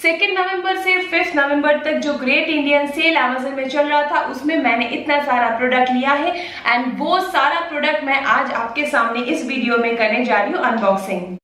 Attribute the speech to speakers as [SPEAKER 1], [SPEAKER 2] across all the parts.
[SPEAKER 1] 2 नवंबर से 5 नवंबर तक जो ग्रेट इंडियन सेल अमेज़न में चल रहा था उसमें मैंने इतना सारा प्रोडक्ट लिया है एंड वो सारा प्रोडक्ट मैं आज आपके सामने इस वीडियो में करने जा रही हूँ unboxing.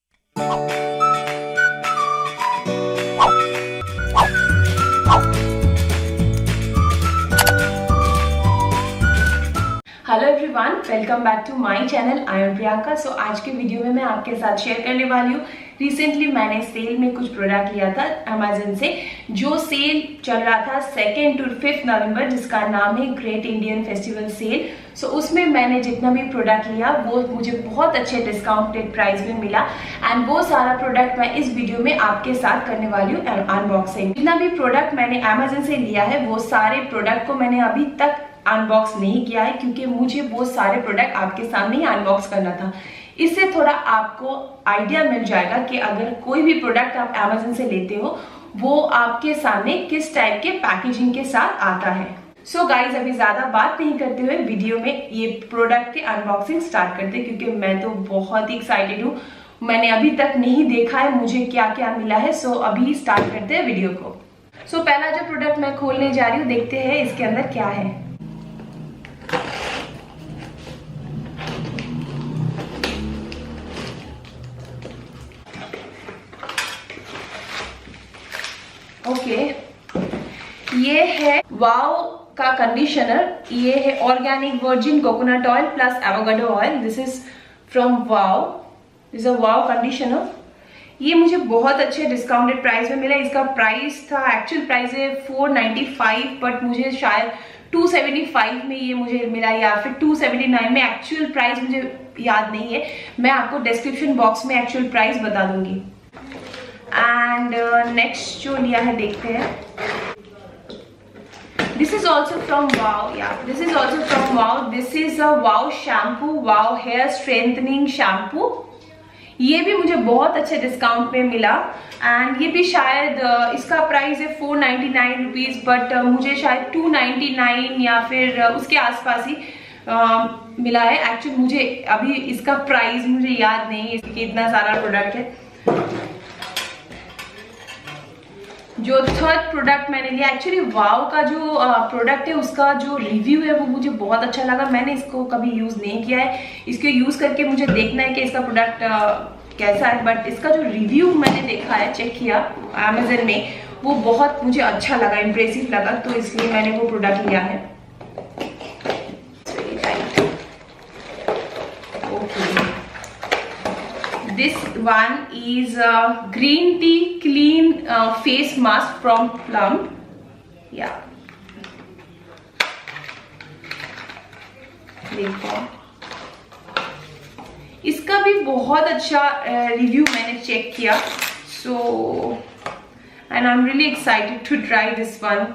[SPEAKER 1] Hello everyone, welcome back to my channel. I am Priyanka. So आज के वीडियो में मैं आपके साथ शेयर करने वाली हूँ। रिसेंटली मैंने सेल में कुछ प्रोडक्ट लिया था अमेज़न से। जो सेल चल रहा था 2 to 5 नवंबर, जिसका नाम है ग्रेट इंडियन फेस्टिवल सेल। सो उसमें मैंने जितना भी प्रोडक्ट लिया वो मुझे बहुत अच्छे डिस्काउंटेड प्राइस में मिला एंड वो सारा प्रोडक्ट मैं इस वीडियो में आपके साथ करने वाली हूँ अनबॉक्सिंग। जितना भी प्रोडक्ट मैंने अमेज़न से लिया है वो सारे प्रोडक्ट को मैंने अभी तक अनबॉक्स नहीं किया है क्योंकि मुझे वो सारे प्रोडक्ट आपके सामने ही अनबॉक्स करना था। इससे थोड़ा आपको आइडिया मिल जाएगा कि अगर कोई भी प्रोडक्ट आप अमेज़न से लेते हो वो आपके सामने किस टाइप के पैकेजिंग के साथ आता है। सो गाइज, अभी ज्यादा बात नहीं करते हुए वीडियो में ये प्रोडक्ट की अनबॉक्सिंग स्टार्ट करते हैं क्योंकि मैं तो बहुत ही एक्साइटेड हूँ। मैंने अभी तक नहीं देखा है मुझे क्या क्या मिला है। सो अभी स्टार्ट करते हैं वीडियो को। सो पहला जो प्रोडक्ट मैं खोलने जा रही हूँ, देखते हैं इसके अंदर क्या है। ओके, ये है वाओ का कंडीशनर। ये है organic virgin coconut oil plus avocado oil. This is from wow. This is a wow conditioner. ये मुझे बहुत अच्छे डिस्काउंटेड प्राइस में मिला। इसका प्राइस था, एक्चुअल प्राइस है 495, बट मुझे शायद 275 में ये मुझे मिला या फिर 279 में। एक्चुअल प्राइस मुझे याद नहीं है, मैं आपको डिस्क्रिप्शन बॉक्स में एक्चुअल प्राइस बता दूंगी। एंड नेक्स्ट जो लिया है देखते हैं। This is also from wow. या this is also from wow. This is a wow shampoo, wow hair strengthening shampoo. ये भी मुझे बहुत अच्छे डिस्काउंट में मिला एंड ये भी शायद इसका प्राइस है 499 रुपीज, बट मुझे शायद 299 या फिर उसके आसपास ही मिला है। एक्चुअली मुझे अभी इसका प्राइस मुझे याद नहीं है क्योंकि इतना सारा प्रोडक्ट है। जो थर्ड प्रोडक्ट मैंने लिया, एक्चुअली वाओ का जो प्रोडक्ट है उसका जो रिव्यू है वो मुझे बहुत अच्छा लगा। मैंने इसको कभी यूज नहीं किया है, इसको यूज करके मुझे देखना है कि इसका प्रोडक्ट कैसा है। बट इसका जो रिव्यू मैंने देखा है, चेक किया अमेज़न में, वो बहुत मुझे अच्छा लगा, इम्प्रेसिव लगा, तो इसलिए मैंने वो प्रोडक्ट लिया है। This one is green tea clean face mask from Plum. Yeah. देखो, इसका भी बहुत अच्छा रिव्यू मैंने चेक किया। So and I'm really excited to try this one.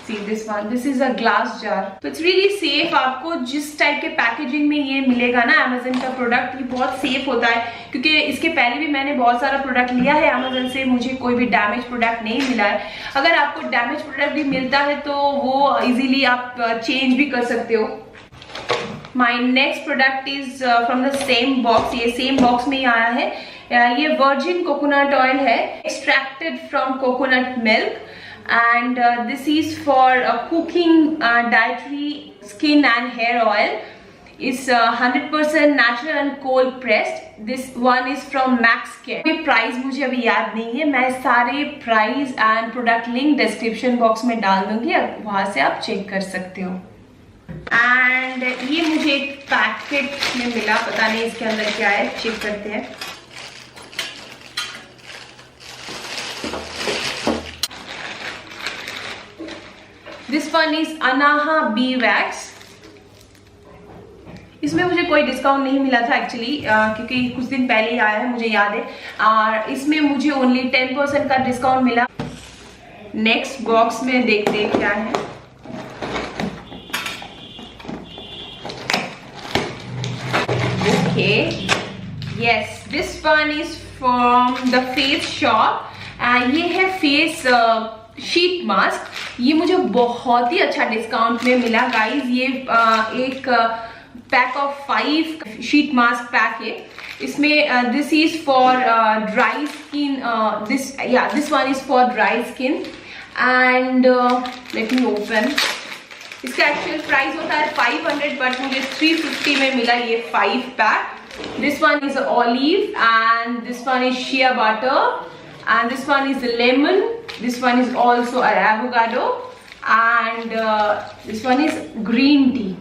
[SPEAKER 1] See this one. This is a glass jar. तो it's really safe। आपको जिस टाइप के पैकेजिंग में ये मिलेगा ना अमेज़न का प्रोडक्ट, ये बहुत सेफ होता है क्योंकि इसके पहले भी मैंने बहुत सारा प्रोडक्ट लिया है अमेज़न से, मुझे कोई भी डैमेज प्रोडक्ट नहीं मिला है। अगर आपको डैमेज प्रोडक्ट भी मिलता है तो वो इजीली आप चेंज भी कर सकते हो। My next product is from the same box. ये सेम बॉक्स में ही आया है। ये वर्जिन कोकोनट ऑयल है, extracted from coconut milk, and this is for cooking, dietary, skin and hair oil. It's 100% natural and cold pressed. This one is from Max Care. ये price मुझे अभी याद नहीं है, मैं सारे price and product link description box में डाल दूंगी, वहां से आप चेक कर सकते हो। एंड ये मुझे एक पैकेट में मिला, पता नहीं इसके अंदर क्या है, चेक करते हैं। This one is Anaha Bee Wax. इसमें मुझे कोई डिस्काउंट नहीं मिला था एक्चुअली क्योंकि कुछ दिन पहले ही आया है, मुझे याद है। और इसमें मुझे ओनली 10% का डिस्काउंट मिला। नेक्स्ट बॉक्स में देखते हैं क्या है। Okay, yes, this one is from the face shop. ये है फेस शीट मास्क। ये मुझे बहुत ही अच्छा डिस्काउंट में मिला गाइज। ये एक pack of 5 sheet mask pack है। इसमें this is for dry skin, this one is for dry skin and let me open. इसका एक्चुअल प्राइस होता है 500 बट मुझे 350 में मिला ये 5 pack. This one is olive and this one is shea butter and this one is lemon, this one is also avocado and this one is green tea।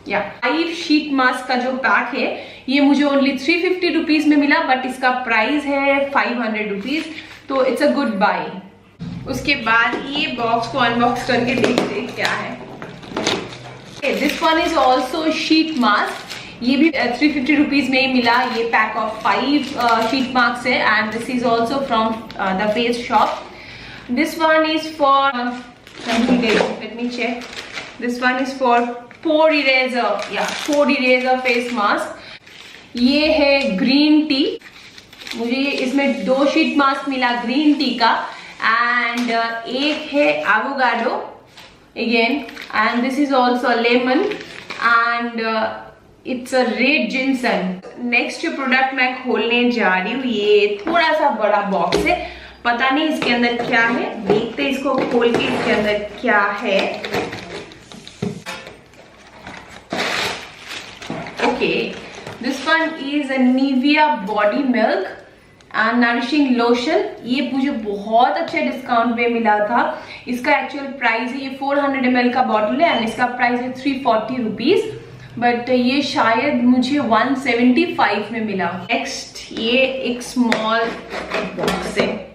[SPEAKER 1] या 5 sheet mask का जो pack है ये मुझे ओनली 350 रुपीज में मिला but इसका price है 500 रुपीज, तो इट्स अ गुड बाय। उसके बाद ये बॉक्स को अनबॉक्स करके देखते हैं क्या है। This one is also sheet mask, ये भी 350 रुपीज में ही मिला। ये पैक ऑफ 5 शीट मास्क है and this is also from the face shop. This one is for, let me check, this one is for 4 eraser, या 4 eraser face mask. ये है ग्रीन टी, मुझे इसमें 2 शीट मास्क मिला green tea का and एक है avocado again and this is also lemon and it's a red Jinson. Next जो प्रोडक्ट मैं खोलने जा रही हूँ ये थोड़ा सा बड़ा बॉक्स है, पता नहीं इसके अंदर क्या है, देखते हैं इसको खोल के इसके अंदर क्या है। Okay, this one is a Nivea body milk and nourishing lotion. ये मुझे बहुत अच्छे डिस्काउंट में मिला था। इसका एक्चुअल प्राइस है, ये 400 ml का बॉटल है एंड इसका प्राइस है 340 रुपीज बट ये शायद मुझे 175 में मिला। नेक्स्ट ये एक स्मॉल बॉक्स है,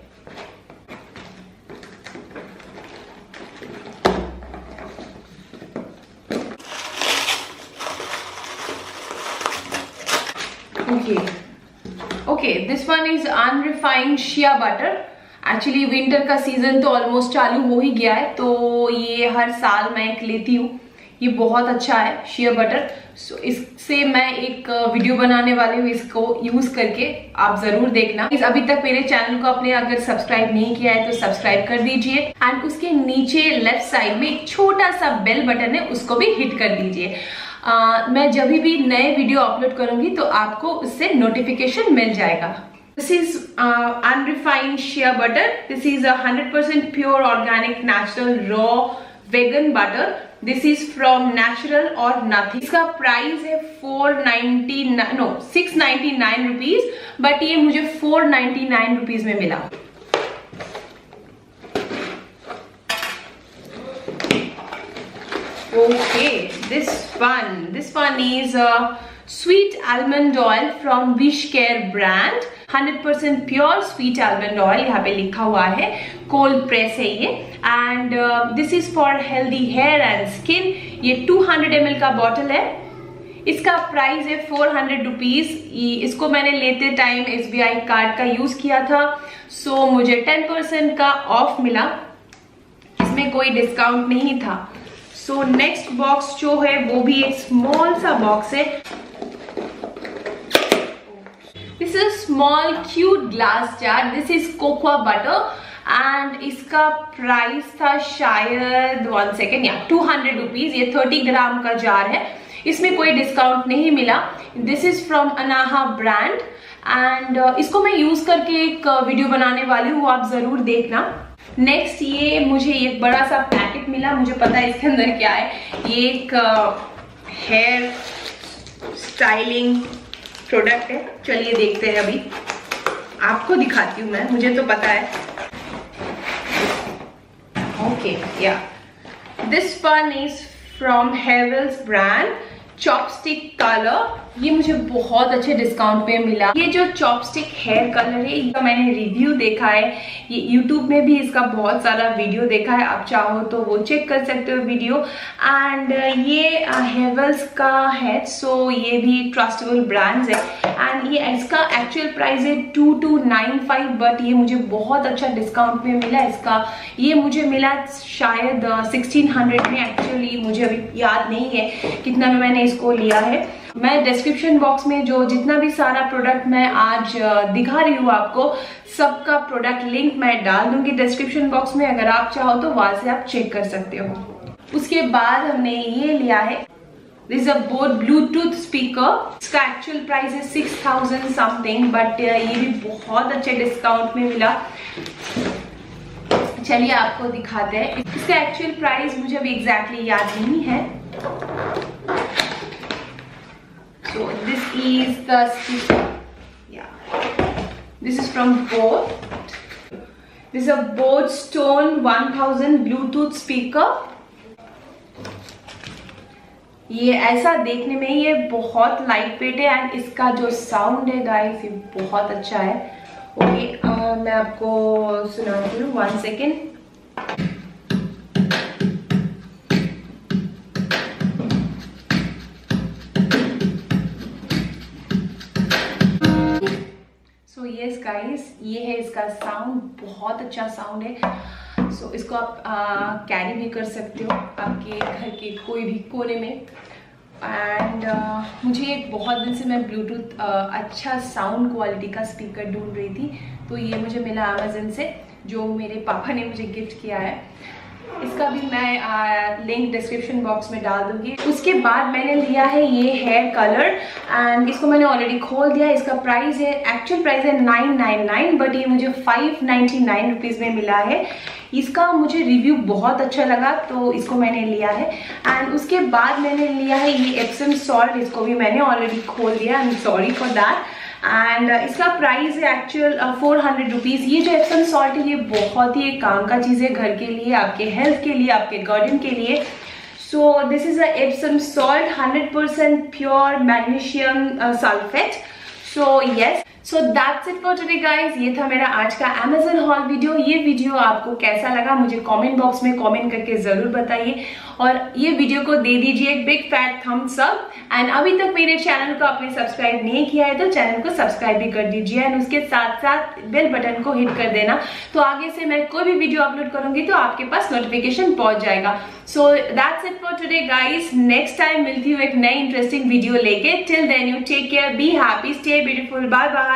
[SPEAKER 1] okay this one is unrefined shea butter. Actually winter का सीजन तो ऑलमोस्ट चालू हो ही गया है, तो ये हर साल मैं एक लेती हूँ। ये बहुत अच्छा है शिया बटर, सो इससे मैं एक वीडियो बनाने वाली हूँ, इसको यूज करके आप जरूर देखना। अभी तक मेरे चैनल को आपने अगर सब्सक्राइब नहीं किया है तो सब्सक्राइब कर दीजिए एंड उसके नीचे लेफ्ट साइड में एक छोटा सा बेल बटन है, उसको भी हिट कर दीजिए। मैं जब भी नए वीडियो अपलोड करूंगी तो आपको उससे नोटिफिकेशन मिल जाएगा। This is unrefined shea butter, this is 100% pure organic natural raw vegan butter. This is from natural और नथिंग। इसका प्राइस है 699 रुपीज बट ये मुझे 499 रुपीज में मिला। Okay, this one is sweet almond oil from Wishcare brand, 100% pure sweet almond oil यहाँ पे लिखा हुआ है, कोल्ड प्रेस है ये and this is for healthy hair and skin. ये 200 ml का बॉटल है, इसका प्राइस है 400 रुपीज। इसको मैंने लेते टाइम SBI कार्ड का यूज किया था, सो मुझे 10% का ऑफ मिला, इसमें कोई डिस्काउंट नहीं था। सो नेक्स्ट बॉक्स जो है वो भी एक स्मॉल सा बॉक्स है। This is small cute glass jar, this is cocoa butter and इसका प्राइस था शायद 1 सेकेंड या 200 रुपीज। ये 30 ग्राम का जार है, इसमें कोई डिस्काउंट नहीं मिला। This is from Anaha brand and इसको मैं यूज करके एक वीडियो बनाने वाली हूँ, आप जरूर देखना। नेक्स्ट ये मुझे एक बड़ा सा पैकेट मिला, मुझे पता है इसके अंदर क्या है। ये एक हेयर स्टाइलिंग प्रोडक्ट है, चलिए देखते हैं। अभी आपको दिखाती हूँ मैं, मुझे तो पता है। ओके या this one is from Havells brand chopstick colour. ये मुझे बहुत अच्छे डिस्काउंट पे मिला। ये जो चॉपस्टिक हेयर कलर है इसका मैंने रिव्यू देखा है, ये यूट्यूब में भी इसका बहुत सारा वीडियो देखा है, आप चाहो तो वो चेक कर सकते हो वीडियो। एंड ये हेवल्स का है, सो ये भी ट्रस्टेबल ब्रांड्स है एंड ये इसका एक्चुअल प्राइस है 2295 बट ये मुझे बहुत अच्छा डिस्काउंट में मिला। इसका ये मुझे मिला शायद 1600 में, एक्चुअली मुझे अभी याद नहीं है कितना में मैंने इसको लिया है। मैं डिस्क्रिप्शन बॉक्स में जो जितना भी सारा प्रोडक्ट मैं आज दिखा रही हूँ आपको, सबका प्रोडक्ट लिंक मैं डाल दूंगी डिस्क्रिप्शन बॉक्स में, अगर आप चाहो तो वहां से आप चेक कर सकते हो। उसके बाद हमने ये लिया है this is a boat Bluetooth speaker. इसका एक्चुअल प्राइस है 6000 समथिंग, बट ये भी बहुत अच्छे डिस्काउंट में मिला। चलिए आपको दिखाते हैं। इसका एक्चुअल प्राइस मुझे अभी एग्जैक्टली याद नहीं है। So this is the speaker, this is from boat. This is a boat stone 1000 Bluetooth speaker. ये ऐसा देखने में ये बहुत लाइट वेट है एंड इसका जो साउंड है गाइस ये बहुत अच्छा है। ओके, मैं आपको सुनाती हूँ, 1 सेकेंड। सो यस गाइस, ये है इसका साउंड, बहुत अच्छा साउंड है। सो इसको आप कैरी भी कर सकते हो आपके घर के कोई भी कोने में। एंड मुझे बहुत दिन से मैं ब्लूटूथ अच्छा साउंड क्वालिटी का स्पीकर ढूंढ रही थी, तो ये मुझे मिला अमेज़न से, जो मेरे पापा ने मुझे गिफ्ट किया है। इसका भी मैं लिंक डिस्क्रिप्शन बॉक्स में डाल दूंगी। उसके बाद मैंने लिया है ये हेयर कलर एंड इसको मैंने ऑलरेडी खोल दिया। इसका प्राइस है, एक्चुअल प्राइस है 999, बट ये मुझे 599 रुपीज़ में मिला है। इसका मुझे रिव्यू बहुत अच्छा लगा तो इसको मैंने लिया है। एंड उसके बाद मैंने लिया है ये एप्सम सॉल्ट, इसको भी मैंने ऑलरेडी खोल दिया, I am sorry for that. And इसका प्राइस है एक्चुअल 400 रुपीज़। ये जो एप्सम सॉल्ट है ये बहुत ही एक काम का चीज़ है घर के लिए, आपके हेल्थ के लिए, आपके गार्डन के लिए। So this is a Epsom salt 100% pure magnesium sulphate. So yes, so that's it for today guys. ये था मेरा आज का अमेजन हॉल वीडियो। ये वीडियो आपको कैसा लगा मुझे कमेंट बॉक्स में कमेंट करके जरूर बताइए, और ये वीडियो को दे दीजिए एक big fat Thums up. And अभी तक मेरे चैनल को आपने सब्सक्राइब नहीं किया है तो चैनल को सब्सक्राइब भी कर दीजिए, एंड उसके साथ साथ बेल बटन को हिट कर देना, तो आगे से मैं कोई भी वीडियो अपलोड करूंगी तो आपके पास नोटिफिकेशन पहुंच जाएगा। So that's it for today guys. Next time मिलती हूँ एक नई इंटरेस्टिंग वीडियो लेके। Till then you take care, be happy, stay beautiful, bye bye.